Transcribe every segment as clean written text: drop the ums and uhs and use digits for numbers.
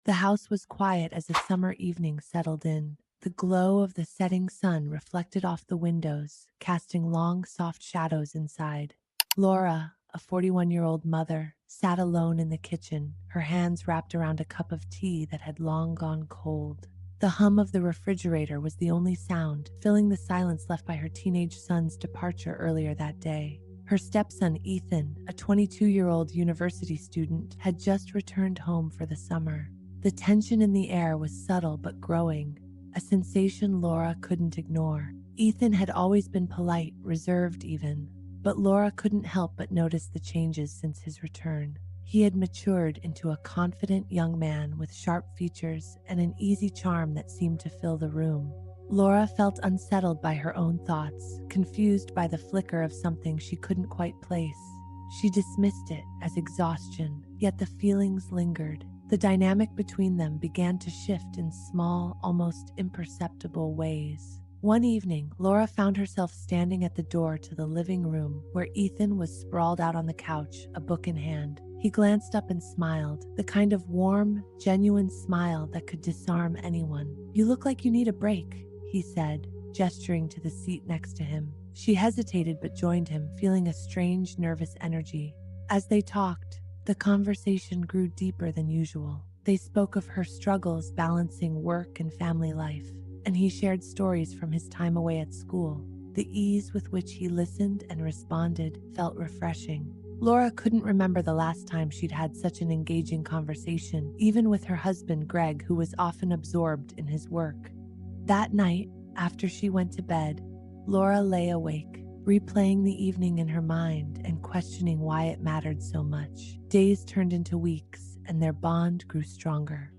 The house was quiet as a summer evening settled in. The glow of the setting sun reflected off the windows, casting long, soft shadows inside. Laura, a 41-year-old mother, sat alone in the kitchen, her hands wrapped around a cup of tea that had long gone cold. The hum of the refrigerator was the only sound, filling the silence left by her teenage son's departure earlier that day. Her stepson, Ethan, a 22-year-old university student, had just returned home for the summer. The tension in the air was subtle but growing, a sensation Laura couldn't ignore. Ethan had always been polite, reserved even, but Laura couldn't help but notice the changes since his return. He had matured into a confident young man with sharp features and an easy charm that seemed to fill the room. Laura felt unsettled by her own thoughts, confused by the flicker of something she couldn't quite place. She dismissed it as exhaustion, yet the feelings lingered. The dynamic between them began to shift in small, almost imperceptible ways. One evening, Laura found herself standing at the door to the living room where Ethan was sprawled out on the couch, a book in hand. He glanced up and smiled, the kind of warm, genuine smile that could disarm anyone. "You look like you need a break," he said, gesturing to the seat next to him. She hesitated but joined him, feeling a strange, nervous energy. As they talked, the conversation grew deeper than usual. They spoke of her struggles balancing work and family life, and he shared stories from his time away at school. The ease with which he listened and responded felt refreshing. Laura couldn't remember the last time she'd had such an engaging conversation, even with her husband Greg, who was often absorbed in his work. That night, after she went to bed, Laura lay awake, replaying the evening in her mind and questioning why it mattered so much. Days turned into weeks, and their bond grew stronger.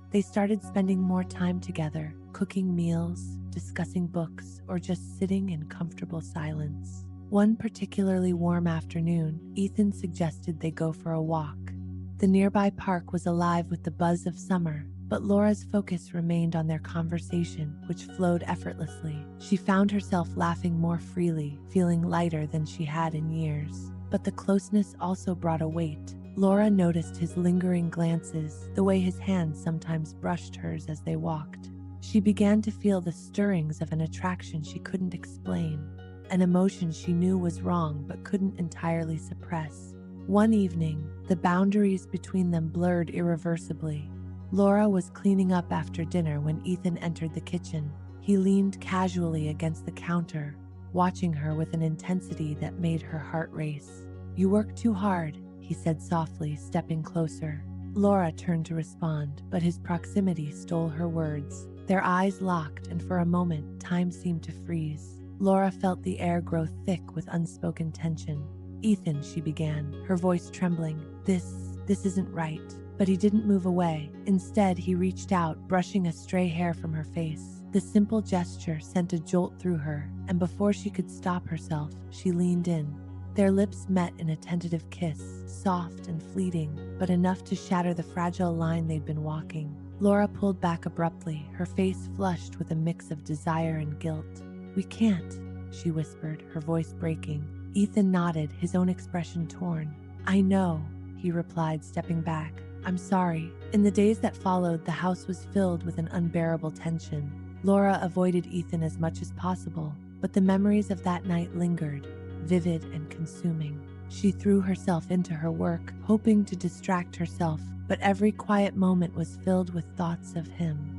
They started spending more time together, cooking meals, discussing books, or just sitting in comfortable silence. One particularly warm afternoon, Ethan suggested they go for a walk. The nearby park was alive with the buzz of summer, but Laura's focus remained on their conversation, which flowed effortlessly. She found herself laughing more freely, feeling lighter than she had in years. But the closeness also brought a weight. Laura noticed his lingering glances, the way his hands sometimes brushed hers as they walked. She began to feel the stirrings of an attraction she couldn't explain, an emotion she knew was wrong but couldn't entirely suppress. One evening, the boundaries between them blurred irreversibly. Laura was cleaning up after dinner when Ethan entered the kitchen. He leaned casually against the counter, watching her with an intensity that made her heart race. "You work too hard," he said softly, stepping closer. Laura turned to respond, but his proximity stole her words. Their eyes locked, and for a moment, time seemed to freeze. Laura felt the air grow thick with unspoken tension. "Ethan," she began, her voice trembling, This isn't right." But he didn't move away. Instead, he reached out, brushing a stray hair from her face. The simple gesture sent a jolt through her, and before she could stop herself, she leaned in. Their lips met in a tentative kiss, soft and fleeting, but enough to shatter the fragile line they'd been walking. Laura pulled back abruptly, her face flushed with a mix of desire and guilt. "We can't," she whispered, her voice breaking. Ethan nodded, his own expression torn. "I know," he replied, stepping back. "I'm sorry." In the days that followed, the house was filled with an unbearable tension. Laura avoided Ethan as much as possible, but the memories of that night lingered, vivid and consuming. She threw herself into her work, hoping to distract herself, but every quiet moment was filled with thoughts of him.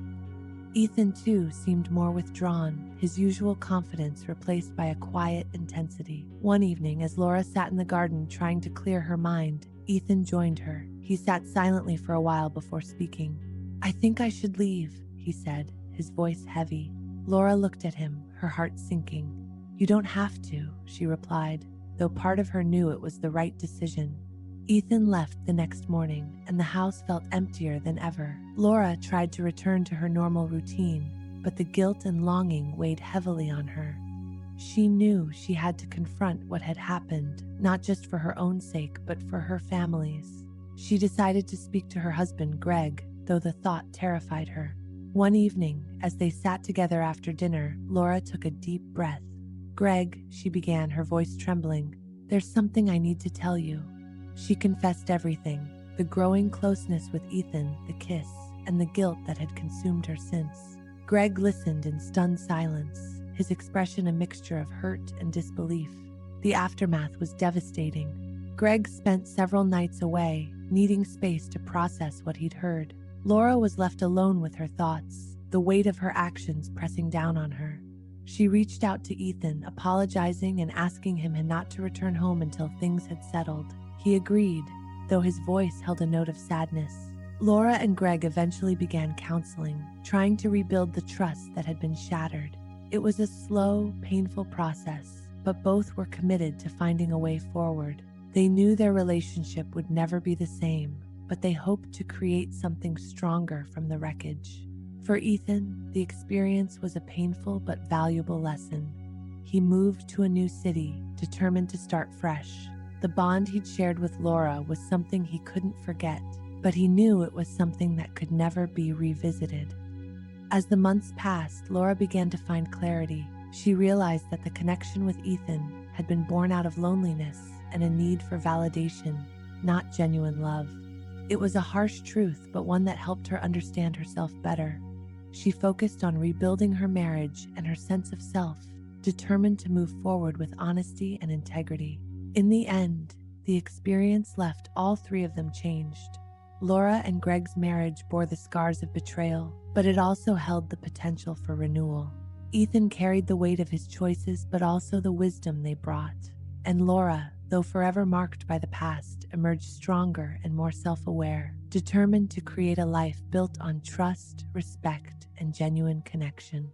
Ethan, too, seemed more withdrawn, his usual confidence replaced by a quiet intensity. One evening, as Laura sat in the garden trying to clear her mind, Ethan joined her. He sat silently for a while before speaking. "I think I should leave," he said, his voice heavy. Laura looked at him, her heart sinking. "You don't have to," she replied, though part of her knew it was the right decision. Ethan left the next morning, and the house felt emptier than ever. Laura tried to return to her normal routine, but the guilt and longing weighed heavily on her. She knew she had to confront what had happened, not just for her own sake, but for her family's. She decided to speak to her husband, Greg, though the thought terrified her. One evening, as they sat together after dinner, Laura took a deep breath. "Greg," she began, her voice trembling, "there's something I need to tell you." She confessed everything, the growing closeness with Ethan, the kiss, and the guilt that had consumed her since. Greg listened in stunned silence, his expression a mixture of hurt and disbelief. The aftermath was devastating. Greg spent several nights away, needing space to process what he'd heard. Laura was left alone with her thoughts, the weight of her actions pressing down on her. She reached out to Ethan, apologizing and asking him not to return home until things had settled. He agreed, though his voice held a note of sadness. Laura and Greg eventually began counseling, trying to rebuild the trust that had been shattered. It was a slow, painful process, but both were committed to finding a way forward. They knew their relationship would never be the same, but they hoped to create something stronger from the wreckage. For Ethan, the experience was a painful but valuable lesson. He moved to a new city, determined to start fresh. The bond he'd shared with Laura was something he couldn't forget, but he knew it was something that could never be revisited. As the months passed, Laura began to find clarity. She realized that the connection with Ethan had been born out of loneliness and a need for validation, not genuine love. It was a harsh truth, but one that helped her understand herself better. She focused on rebuilding her marriage and her sense of self, determined to move forward with honesty and integrity. In the end, the experience left all three of them changed. Laura and Greg's marriage bore the scars of betrayal, but it also held the potential for renewal. Ethan carried the weight of his choices, but also the wisdom they brought. And Laura, though forever marked by the past, emerged stronger and more self-aware, determined to create a life built on trust, respect, and genuine connection.